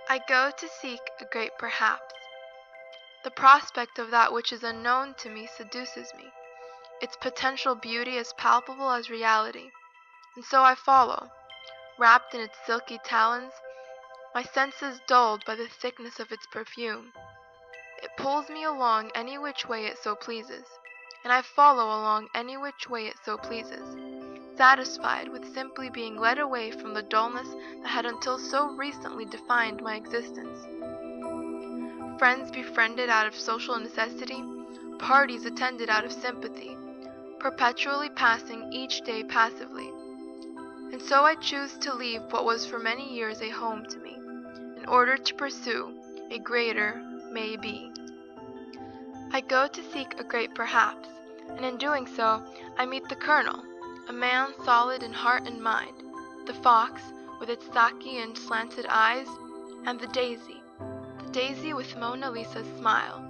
I go to seek a great perhaps. The prospect of that which is unknown to me seduces me, its potential beauty as palpable as reality, and so I follow, wrapped in its silky talons, my senses dulled by the thickness of its perfume. It pulls me along any which way it so pleases, and I follow along any which way it so pleases, satisfied with simply being led away from the dullness that had until so recently defined my existence. Friends befriended out of social necessity, parties attended out of sympathy, perpetually passing each day passively. And so I choose to leave what was for many years a home to me, in order to pursue a greater maybe. I go to seek a great perhaps, and in doing so I meet the Colonel, a man solid in heart and mind, the fox with its saki and slanted eyes, and the daisy with Mona Lisa's smile.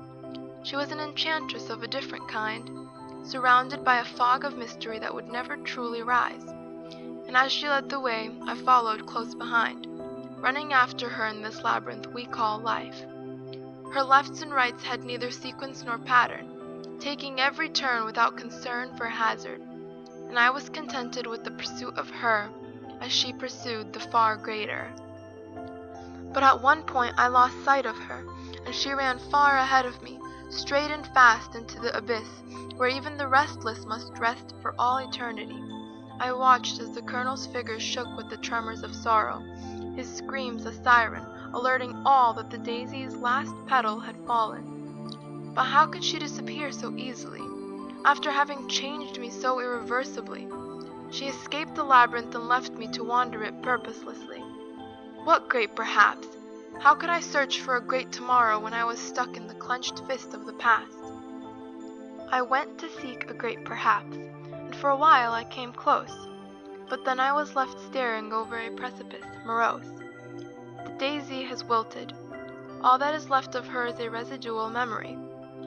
She was an enchantress of a different kind, surrounded by a fog of mystery that would never truly rise. And as she led the way, I followed close behind, running after her in this labyrinth we call life. Her lefts and rights had neither sequence nor pattern, taking every turn without concern for hazard, and I was contented with the pursuit of her as she pursued the far greater. But at one point I lost sight of her, and she ran far ahead of me, straight and fast into the abyss, where even the restless must rest for all eternity. I watched as the Colonel's figure shook with the tremors of sorrow, his screams a siren, alerting all that the daisy's last petal had fallen. But how could she disappear so easily, after having changed me so irreversibly? She escaped the labyrinth and left me to wander it purposelessly. What great perhaps? How could I search for a great tomorrow when I was stuck in the clenched fist of the past? I went to seek a great perhaps, and for a while I came close, but then I was left staring over a precipice, morose. The daisy has wilted. All that is left of her is a residual memory,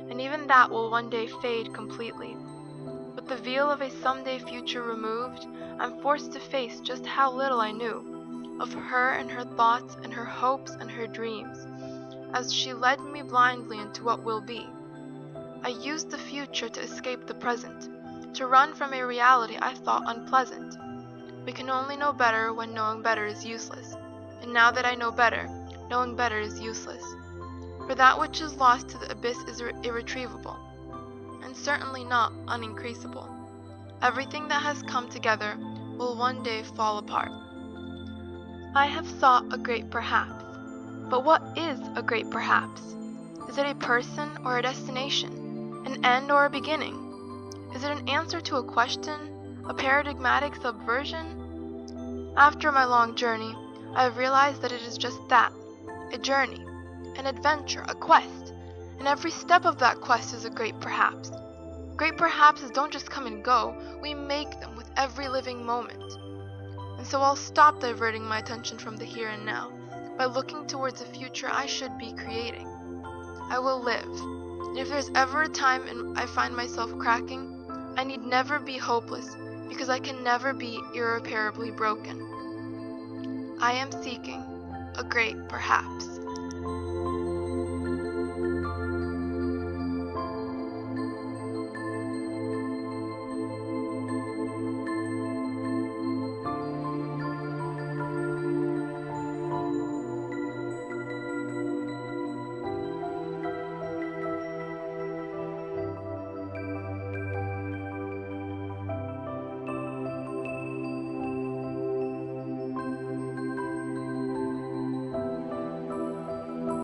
and even that will one day fade completely. With the veil of a someday future removed, I'm forced to face just how little I knew of her and her thoughts and her hopes and her dreams, as she led me blindly into what will be. I used the future to escape the present, to run from a reality I thought unpleasant. We can only know better when knowing better is useless, and now that I know better, knowing better is useless. For that which is lost to the abyss is irretrievable, and certainly not unincreasable. Everything that has come together will one day fall apart. I have sought a great perhaps, but what is a great perhaps? Is it a person or a destination, an end or a beginning? Is it an answer to a question, a paradigmatic subversion? After my long journey, I have realized that it is just that, a journey, an adventure, a quest, and every step of that quest is a great perhaps. Great perhapses don't just come and go, we make them with every living moment. And so I'll stop diverting my attention from the here and now by looking towards a future I should be creating. I will live, and if there's ever a time I find myself cracking, I need never be hopeless, because I can never be irreparably broken. I am seeking a great perhaps.